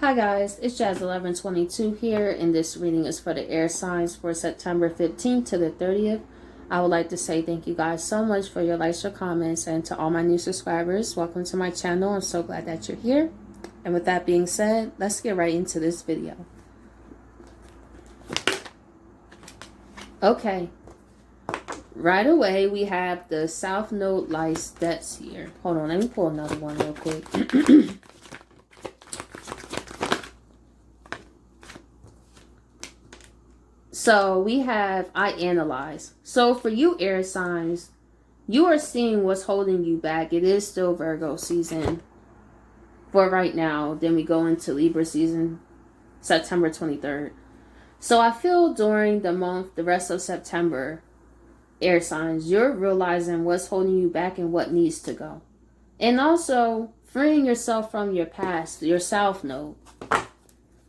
Hi guys, it's Jazz1122 here, and this reading is for the air signs for September 15th to the 30th. I would like to say thank you guys so much for your likes, your comments, and to all my new subscribers, welcome to my channel. I'm so glad that you're here. And with that being said, let's get right into this video. Okay, right away we have the South Node lights that's here. Hold on, let me pull another one real quick. So we have I analyze. So for you air signs, you are seeing what's holding you back. It is still Virgo season for right now. Then we go into Libra season, September 23rd. So I feel during the month, the rest of September, air signs, you're realizing what's holding you back and what needs to go. And also freeing yourself from your past, your South Node.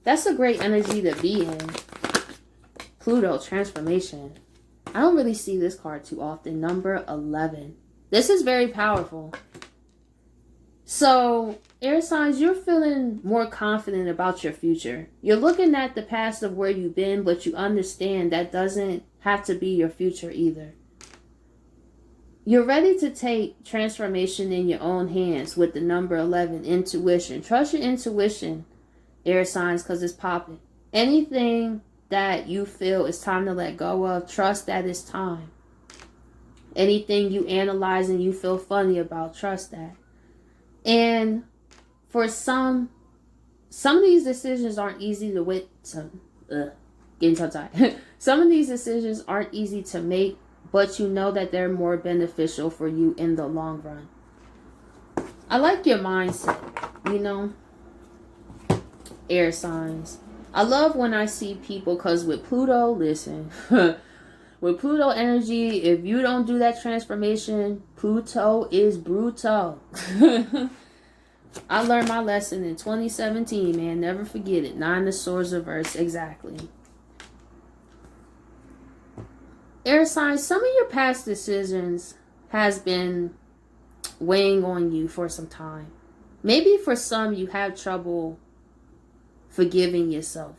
That's a great energy to be in. Pluto, transformation. I don't really see this card too often. Number 11. This is very powerful. So, air signs, you're feeling more confident about your future. You're looking at the past of where you've been, but you understand that doesn't have to be your future either. You're ready to take transformation in your own hands with the number 11, intuition. Trust your intuition, air signs, because it's popping. Anything that you feel it's time to let go of, trust that it's time. Anything you analyze and you feel funny about, trust that. And for some of these decisions aren't easy to wait. Getting tongue-tied. Some of these decisions aren't easy to make, but you know that they're more beneficial for you in the long run. I like your mindset, you know, air signs. I love when I see people, because with Pluto, listen, with Pluto energy, if you don't do that transformation, Pluto is brutal. I learned my lesson in 2017, man. Never forget it. 9 of Swords reverse, exactly. Air signs, some of your past decisions has been weighing on you for some time. Maybe for some, you have trouble forgiving yourself.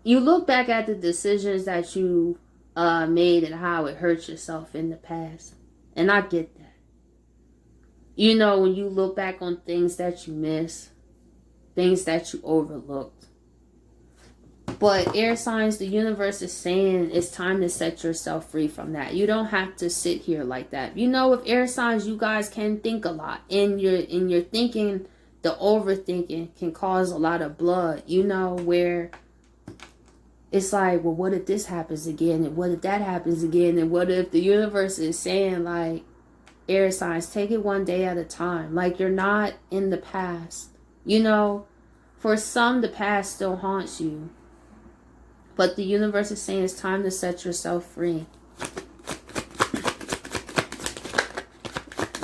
You look back at the decisions that you made and how it hurt yourself in the past. And I get that. You know, when you look back on things that you miss, things that you overlooked. But air signs, the universe is saying it's time to set yourself free from that. You don't have to sit here like that. You know, with air signs, you guys can think a lot. And your thinking, the overthinking can cause a lot of blood. You know, where it's like, well, what if this happens again? And what if that happens again? And what if the universe is saying, like, air signs, take it one day at a time. Like, you're not in the past. You know, for some, the past still haunts you. But the universe is saying it's time to set yourself free.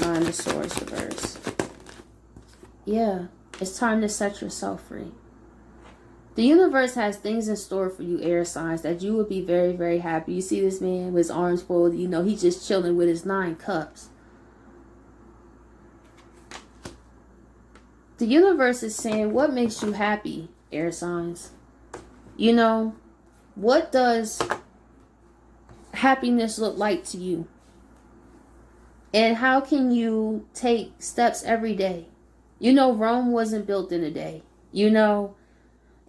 9 of Swords reverse. Yeah, it's time to set yourself free. The universe has things in store for you, air signs, that you would be very, very happy. You see this man with his arms folded. You know, he's just chilling with his 9 cups. The universe is saying, what makes you happy, air signs? You know, what does happiness look like to you? And how can you take steps every day? You know, Rome wasn't built in a day. You know,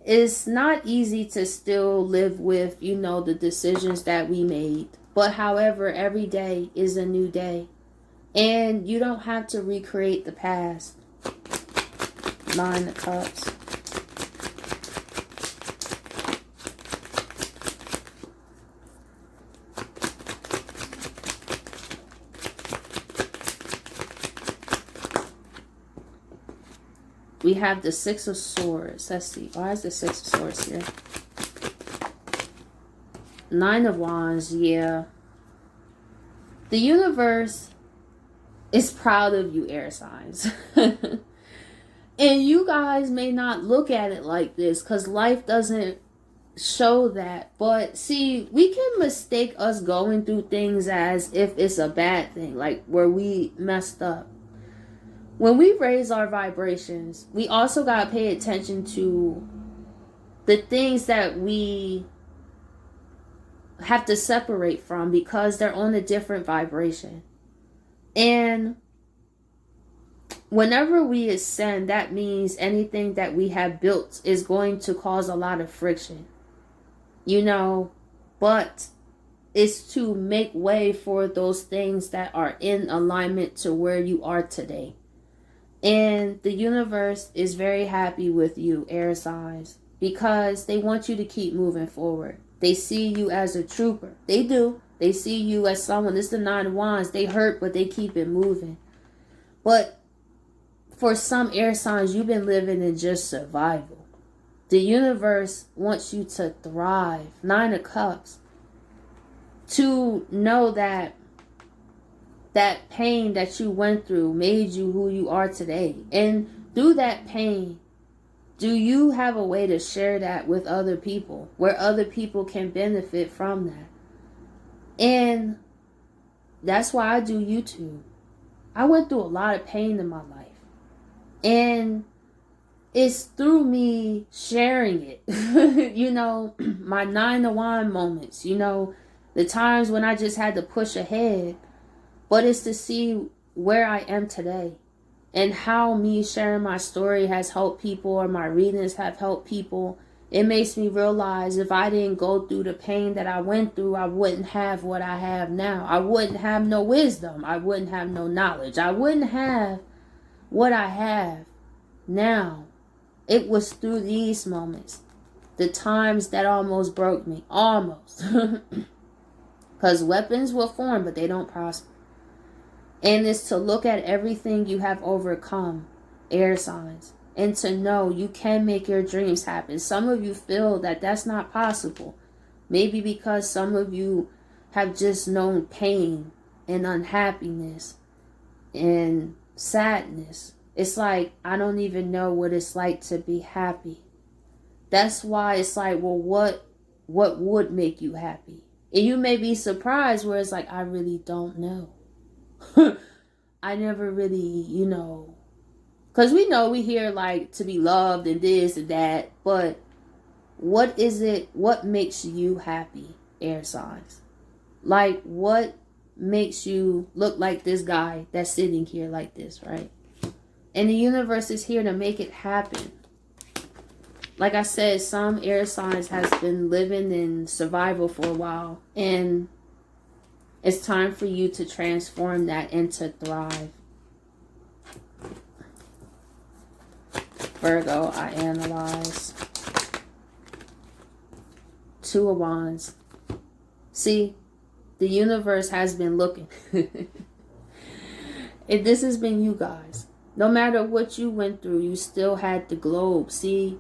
it's not easy to still live with, you know, the decisions that we made. But however, every day is a new day. And you don't have to recreate the past. 9 of Cups. We have the 6 of Swords. Let's see. Why is the 6 of Swords here? 9 of Wands. Yeah. The universe is proud of you, air signs. And you guys may not look at it like this because life doesn't show that. But see, we can mistake us going through things as if it's a bad thing, like where we messed up. when we raise our vibrations, we also got to pay attention to the things that we have to separate from because they're on a different vibration. And whenever we ascend, that means anything that we have built is going to cause a lot of friction, you know, but it's to make way for those things that are in alignment to where you are today. And the universe is very happy with you, air signs, because they want you to keep moving forward. They see you as a trooper. They do. They see you as someone. This is the 9 of Wands. They hurt, but they keep it moving. But for some air signs, you've been living in just survival. The universe wants you to thrive. 9 of Cups. To know that that pain that you went through made you who you are today. And through that pain, do you have a way to share that with other people where other people can benefit from that? And that's why I do YouTube. I went through a lot of pain in my life. And it's through me sharing it. You know, my 9 of Wands moments, you know, the times when I just had to push ahead. But it's to see where I am today and how me sharing my story has helped people, or my readings have helped people. It makes me realize if I didn't go through the pain that I went through, I wouldn't have what I have now. I wouldn't have no wisdom. I wouldn't have no knowledge. I wouldn't have what I have now. It was through these moments, the times that almost broke me. Almost. Because weapons will form, but they don't prosper. And it's to look at everything you have overcome, air signs, and to know you can make your dreams happen. Some of you feel that that's not possible. Maybe because some of you have just known pain and unhappiness and sadness. It's like, I don't even know what it's like to be happy. That's why it's like, well, what would make you happy? And you may be surprised where it's like, I really don't know. I never really, you know, because we know we hear like to be loved and this and that, but what is it, what makes you happy, air signs? Like, what makes you look like this guy that's sitting here like this, right? And the universe is here to make it happen. Like I said, some air signs has been living in survival for a while, and it's time for you to transform that into thrive. Virgo, I analyze. 2 of Wands. See, the universe has been looking. If this has been you guys, no matter what you went through, you still had the globe. See,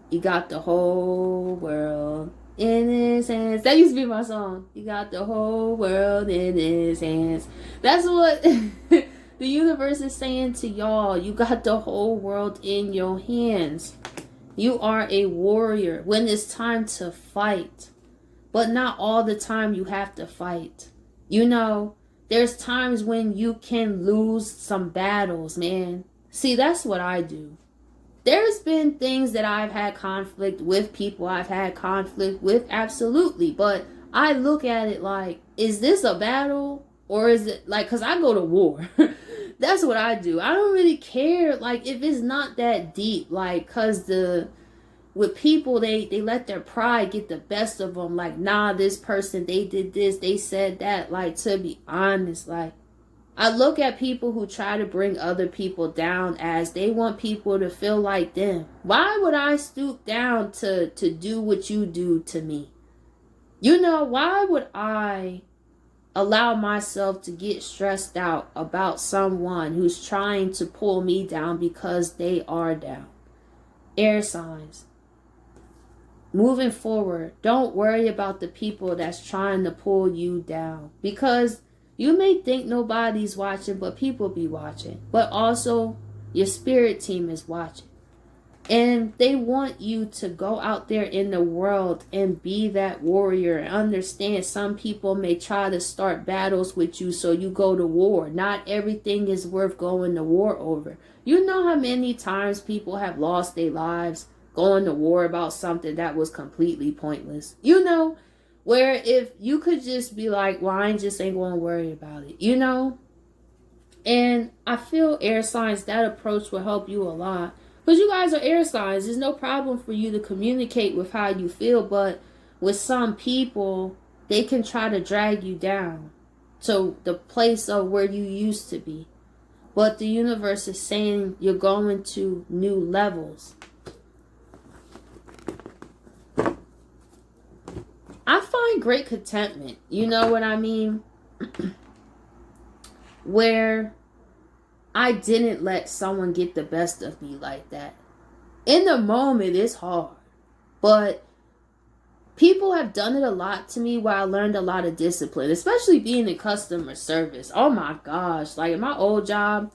you got the whole world in his hands. That used to be my song. You got the whole world in his hands. That's what the universe is saying to y'all. You got the whole world in your hands. You are a warrior when it's time to fight. But not all the time you have to fight. You know, there's times when you can lose some battles, man. See, that's what I do. There's been things that I've had conflict with, people I've had conflict with, absolutely. But I look at it like, is this a battle? Or is it like, because I go to war. That's what I do. I don't really care, like, if it's not that deep. Like, because with people, they let their pride get the best of them. Like, nah, this person, they did this, they said that. Like, to be honest, like, I look at people who try to bring other people down as they want people to feel like them. Why would I stoop down to do what you do to me? You know, why would I allow myself to get stressed out about someone who's trying to pull me down because they are down? Air signs. Moving forward, don't worry about the people that's trying to pull you down, because you may think nobody's watching, but people be watching. But also, your spirit team is watching. And they want you to go out there in the world and be that warrior. Understand, some people may try to start battles with you, so you go to war. Not everything is worth going to war over. You know how many times people have lost their lives going to war about something that was completely pointless? You know, where if you could just be like, well, I just ain't going to worry about it, you know? And I feel air signs, that approach will help you a lot. Because you guys are air signs. There's no problem for you to communicate with how you feel. But with some people, they can try to drag you down to the place of where you used to be. But the universe is saying you're going to new levels. I find great contentment. You know what I mean? Where I didn't let someone get the best of me like that. In the moment, it's hard. But people have done it a lot to me where I learned a lot of discipline, especially being in customer service. Oh my gosh. Like in my old job,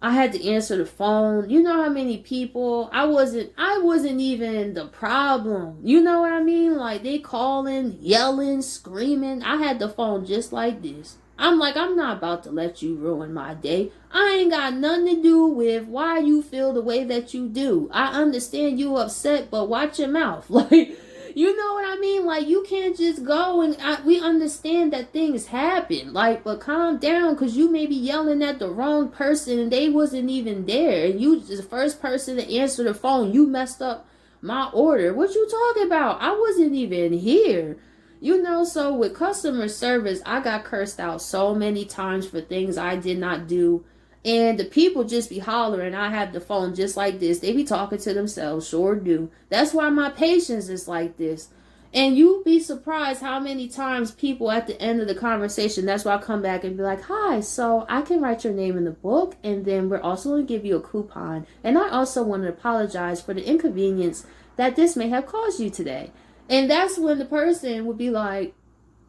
I had to answer the phone. You know how many people, I wasn't even the problem. You know what I mean? Like they calling, yelling, screaming. I had the phone just like this. I'm like, I'm not about to let you ruin my day. I ain't got nothing to do with why you feel the way that you do. I understand you upset, but watch your mouth. Like, you know what I mean? Like, you can't just go and we understand that things happen. Like, but calm down, because you may be yelling at the wrong person and they wasn't even there. And you the first person to answer the phone. You messed up my order. What you talking about? I wasn't even here. You know, so with customer service, I got cursed out so many times for things I did not do. And the people just be hollering. I have the phone just like this. They be talking to themselves. Sure do. That's why my patience is like this. And you'd be surprised how many times people at the end of the conversation, that's why I come back and be like, hi, so I can write your name in the book. And then we're also going to give you a coupon. And I also want to apologize for the inconvenience that this may have caused you today. And that's when the person would be like,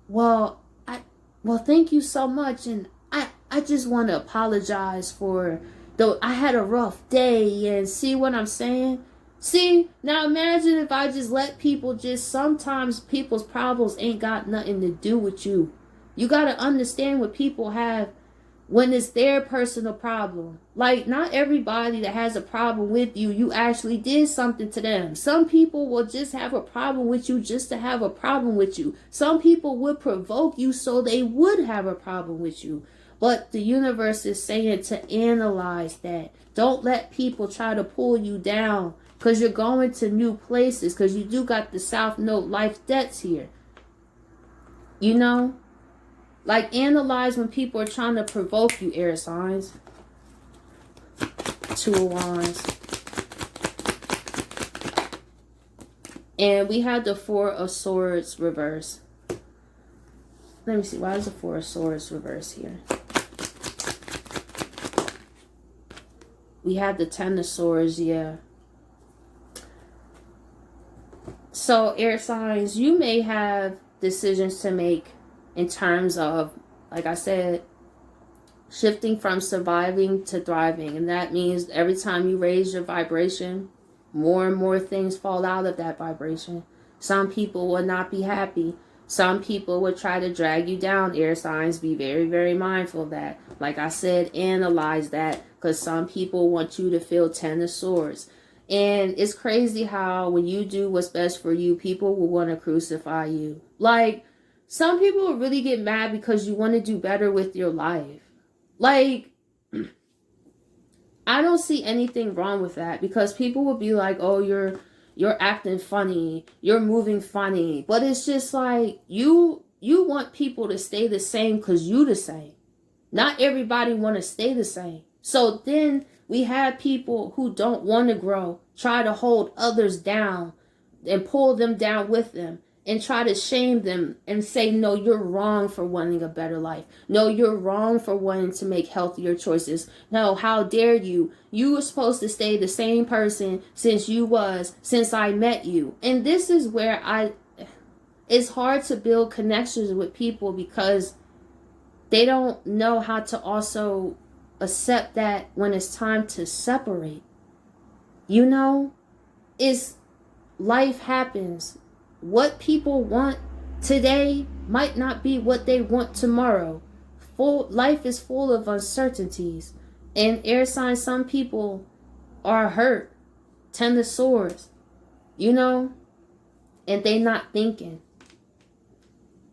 well, thank you so much. And I just want to apologize for though I had a rough day. And see what I'm saying? See, now imagine if I just let people sometimes people's problems ain't got nothing to do with you. You got to understand what people have when it's their personal problem. Like, not everybody that has a problem with you, you actually did something to them. Some people will just have a problem with you just to have a problem with you. Some people would provoke you so they would have a problem with you. But the universe is saying to analyze that. Don't let people try to pull you down, because you're going to new places, because you do got the South Node life debts here. You know? Like, analyze when people are trying to provoke you, air signs. Two of Wands. And we have the Four of Swords reverse. Let me see. Why is the Four of Swords reverse here? We have the Ten of Swords, yeah. So, air signs, you may have decisions to make in terms of, like I said, shifting from surviving to thriving. And that means every time you raise your vibration, more and more things fall out of that vibration. Some people will not be happy. Some people will try to drag you down, air signs. Be very, very mindful of that. Like I said, analyze that, because some people want you to feel Ten of Swords. And it's crazy how when you do what's best for you, people will want to crucify you. Like, some people will really get mad because you want to do better with your life. Like, I don't see anything wrong with that, because people will be like, oh, you're acting funny, you're moving funny. But it's just like, you want people to stay the same because you the same. Not everybody want to stay the same. So then we have people who don't want to grow, try to hold others down and pull them down with them, and try to shame them and say, no, you're wrong for wanting a better life. No, you're wrong for wanting to make healthier choices. No, how dare you? You were supposed to stay the same person since I met you. And this is where it's hard to build connections with people, because they don't know how to also accept that when it's time to separate. You know, it's life happens. What people want today might not be what they want tomorrow. Life is full of uncertainties. And air signs, some people are hurt, tend to sores, you know, and they not thinking.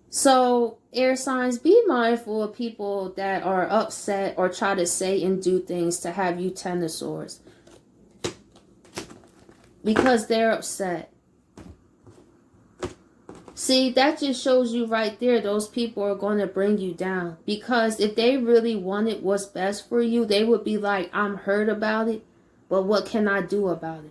So air signs, be mindful of people that are upset or try to say and do things to have you tend to sores, because they're upset. See, that just shows you right there, those people are going to bring you down. Because if they really wanted what's best for you, they would be like, I'm hurt about it, but what can I do about it?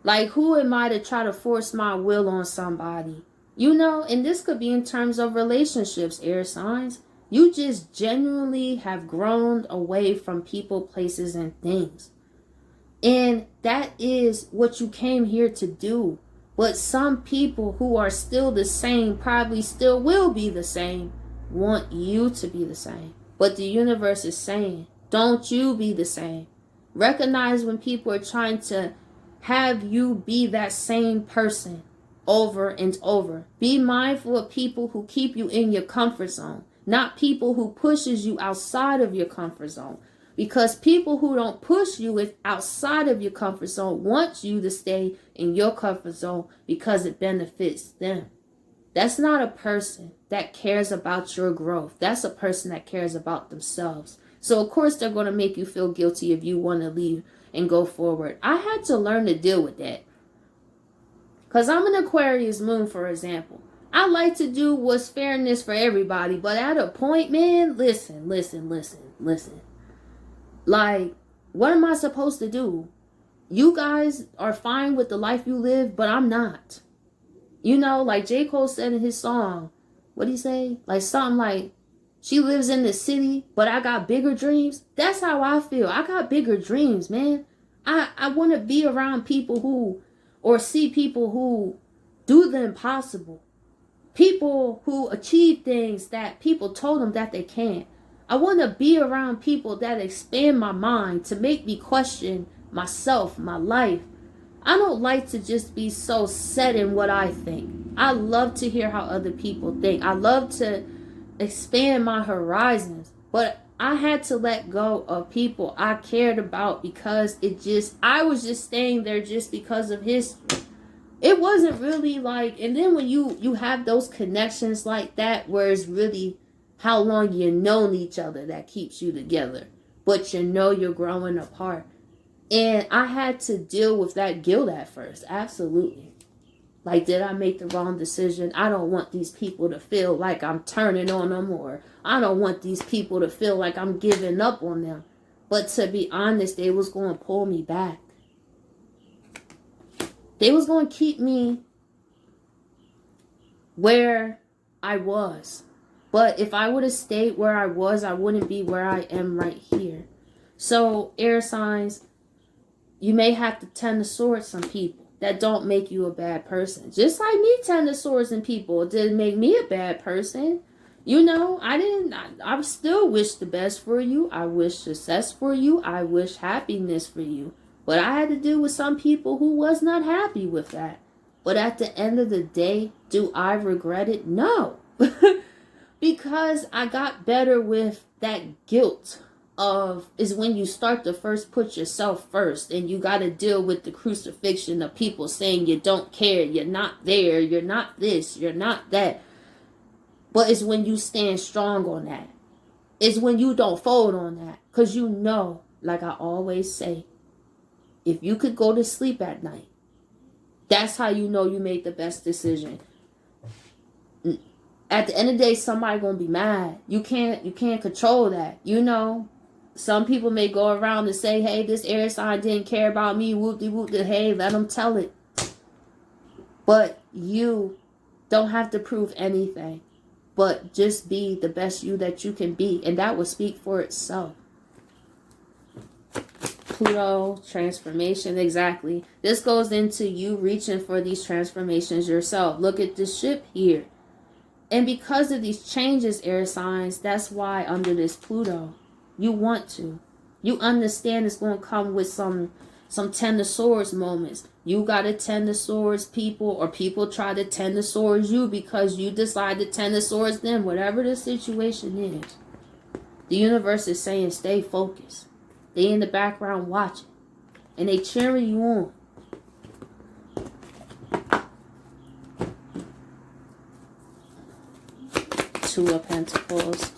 Like, who am I to try to force my will on somebody? You know, and this could be in terms of relationships, air signs. You just genuinely have grown away from people, places, and things. And that is what you came here to do. But some people who are still the same, probably still will be the same, want you to be the same. But the universe is saying, don't you be the same. Recognize when people are trying to have you be that same person over and over. Be mindful of people who keep you in your comfort zone, not people who pushes you outside of your comfort zone. Because people who don't push you outside of your comfort zone want you to stay in your comfort zone because it benefits them. That's not a person that cares about your growth. That's a person that cares about themselves. So of course they're going to make you feel guilty if you want to leave and go forward. I had to learn to deal with that. Because I'm an Aquarius moon, for example. I like to do what's fairness for everybody. But at a point, man, listen. Like, what am I supposed to do? You guys are fine with the life you live, but I'm not. You know, like J. Cole said in his song, what'd he say? Like something like, she lives in the city, but I got bigger dreams. That's how I feel. I got bigger dreams, man. I want to be around people who, or see people who do the impossible. People who achieve things that people told them that they can't. I want to be around people that expand my mind to make me question myself, my life. I don't like to just be so set in what I think. I love to hear how other people think. I love to expand my horizons. But I had to let go of people I cared about because I was just staying there just because of history. It wasn't really like, and then when you have those connections like that where it's really how long you known each other that keeps you together, but you know you're growing apart. And I had to deal with that guilt at first. Absolutely. Like, did I make the wrong decision? I don't want these people to feel like I'm turning on them, or I don't want these people to feel like I'm giving up on them. But to be honest, they was going to pull me back. They was going to keep me where I was. But if I would have stayed where I was, I wouldn't be where I am right here. So, air signs, you may have to tend to swords some people. That don't make you a bad person. Just like me tend to swords in people, it didn't make me a bad person. You know, I still wish the best for you. I wish success for you. I wish happiness for you. But I had to deal with some people who was not happy with that. But at the end of the day, do I regret it? No. Because I got better with that guilt is when you start to first put yourself first, and you got to deal with the crucifixion of people saying you don't care, you're not there, you're not this, you're not that. But it's when you stand strong on that. It's when you don't fold on that. Because you know, like I always say, if you could go to sleep at night, that's how you know you made the best decision. At the end of the day, somebody gonna be mad. You can't control that. You know, some people may go around and say, hey, this air sign didn't care about me, whoop-de-whoop-de. Hey, let them tell it. But you don't have to prove anything. But just be the best you that you can be. And that will speak for itself. Pluto, transformation, exactly. This goes into you reaching for these transformations yourself. Look at the ship here. And because of these changes, air signs, that's why under this Pluto, you want to. You understand it's going to come with some some Ten of Swords moments. You got to Ten of Swords people, or people try to Ten of Swords you because you decide to Ten of Swords them. Whatever the situation is, the universe is saying stay focused. They in the background watching, and they cheering you on. Two of Pentacles.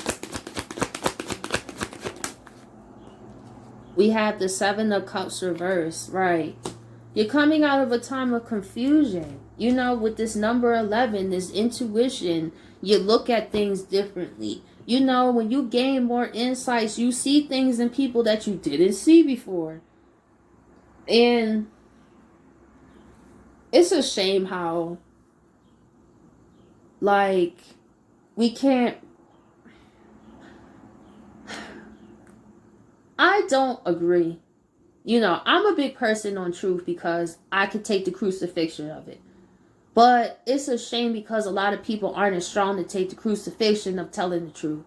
We have the Seven of Cups reversed, right? You're coming out of a time of confusion. You know, with this number 11, this intuition, you look at things differently. You know, when you gain more insights, you see things in people that you didn't see before. And it's a shame how, like, we can't... I don't agree. You know, I'm a big person on truth because I could take the crucifixion of it. But it's a shame because a lot of people aren't as strong to take the crucifixion of telling the truth.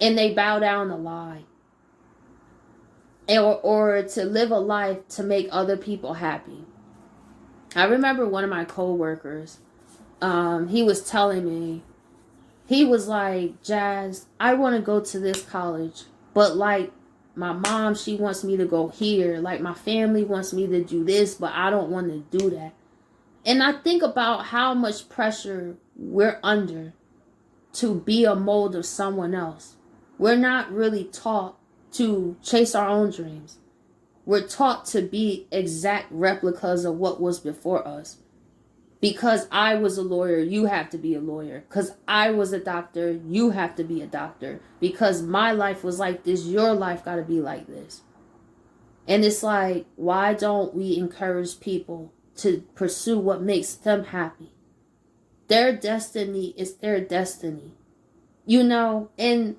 And they bow down to lie. Or to live a life to make other people happy. I remember one of my co-workers, he was telling me, he was like, Jazz, I want to go to this college, but like, my mom, she wants me to go here. Like, my family wants me to do this, but I don't want to do that. And I think about how much pressure we're under to be a mold of someone else. We're not really taught to chase our own dreams. We're taught to be exact replicas of what was before us. Because I was a lawyer, you have to be a lawyer. Because I was a doctor, you have to be a doctor. Because my life was like this, your life got to be like this. And it's like, why don't we encourage people to pursue what makes them happy? Their destiny is their destiny. You know, and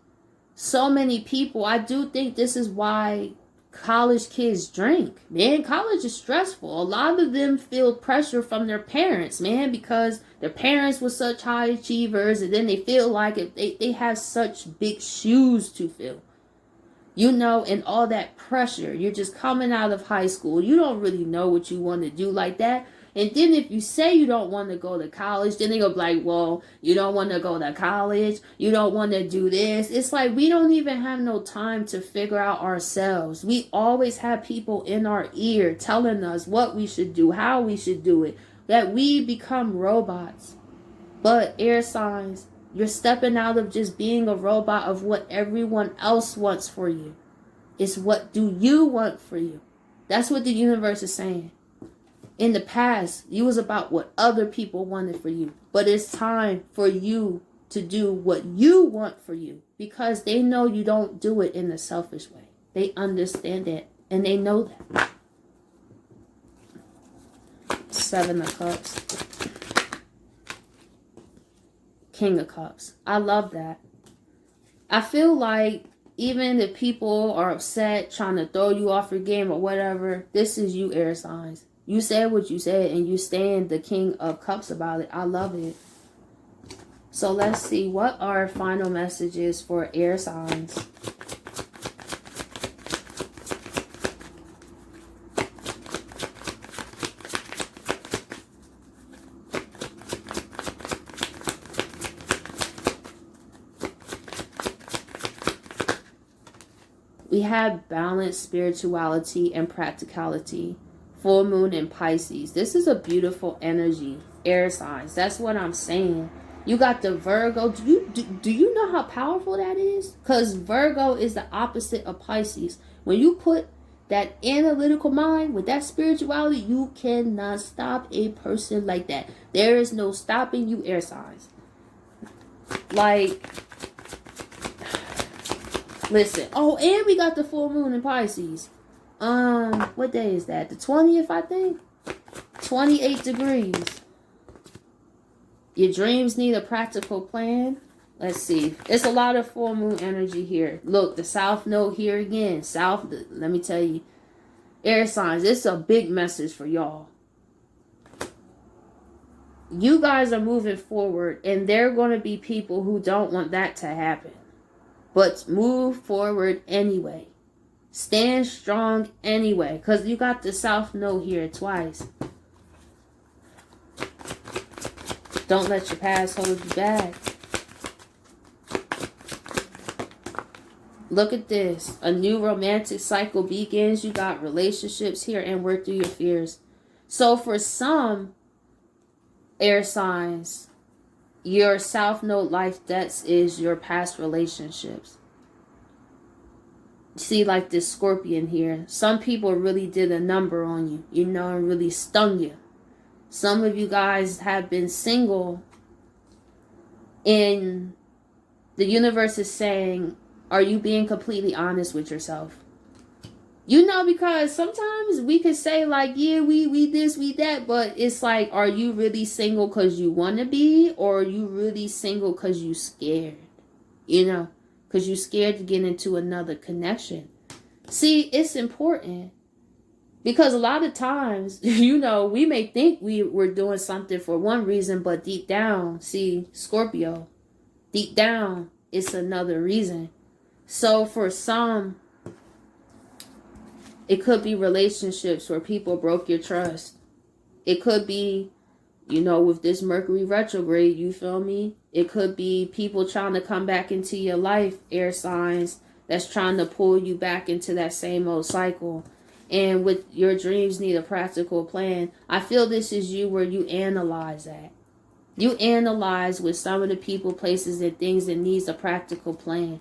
so many people, I do think this is why college kids drink. Man, college is stressful. A lot of them feel pressure from their parents, man, because their parents were such high achievers, and then they feel like they have such big shoes to fill. You know, and all that pressure. You're just coming out of high school. You don't really know what you want to do like that. And then if you say you don't want to go to college, then they'll be like, well, you don't want to go to college. You don't want to do this. It's like we don't even have no time to figure out ourselves. We always have people in our ear telling us what we should do, how we should do it, that we become robots. But air signs, you're stepping out of just being a robot of what everyone else wants for you. It's what do you want for you? That's what the universe is saying. In the past, you was about what other people wanted for you. But it's time for you to do what you want for you. Because they know you don't do it in a selfish way. They understand it. And they know that. Seven of Cups. King of Cups. I love that. I feel like even if people are upset, trying to throw you off your game or whatever, this is you, air signs. You said what you said, and you stand the King of Cups about it. I love it. So let's see. What are final messages for air signs? We have balance, spirituality, and practicality. Full moon in Pisces. This is a beautiful energy, air signs. That's what I'm saying. You got the Virgo. Do you know how powerful that is? Because Virgo is the opposite of Pisces. When you put that analytical mind with that spirituality, you cannot stop a person like that. There is no stopping you, air signs. Like, listen. Oh, and we got the full moon in Pisces. What day is that? The 20th, I think. 28 degrees. Your dreams need a practical plan. Let's see. It's a lot of full moon energy here. Look, the South Node here again. South, let me tell you. Air signs, it's a big message for y'all. You guys are moving forward, and there are going to be people who don't want that to happen. But move forward anyway. Stand strong anyway, because you got the South Node here twice. Don't let your past hold you back. Look at this. A new romantic cycle begins. You got relationships here and work through your fears. So for some air signs, your South Node life debts is your past relationships. See, like this Scorpion here. Some people really did a number on you, you know, and really stung you. Some of you guys have been single, and the universe is saying, are you being completely honest with yourself? You know, because sometimes we could say like, yeah, we this, we that, but it's like, are you really single because you want to be, or are you really single because you scared? You know, because you scared to get into another connection. See, it's important. Because a lot of times, you know, we may think we're doing something for one reason, but deep down, see, Scorpio, deep down, it's another reason. So for some, it could be relationships where people broke your trust. It could be, you know, with this Mercury retrograde, you feel me? It could be people trying to come back into your life, air signs, that's trying to pull you back into that same old cycle. And with your dreams need a practical plan. I feel this is you where you analyze that. You analyze with some of the people, places, and things that needs a practical plan.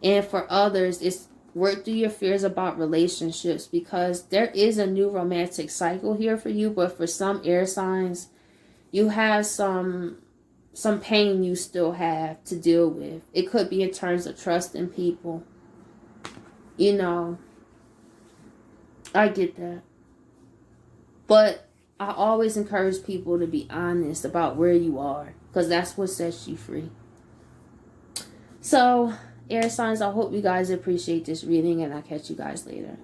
And for others, it's work through your fears about relationships, because there is a new romantic cycle here for you. But for some air signs, you have some pain you still have to deal with. It could be in terms of trusting people. You know, I get that. But I always encourage people to be honest about where you are, because that's what sets you free. So, air signs, I hope you guys appreciate this reading, and I'll catch you guys later.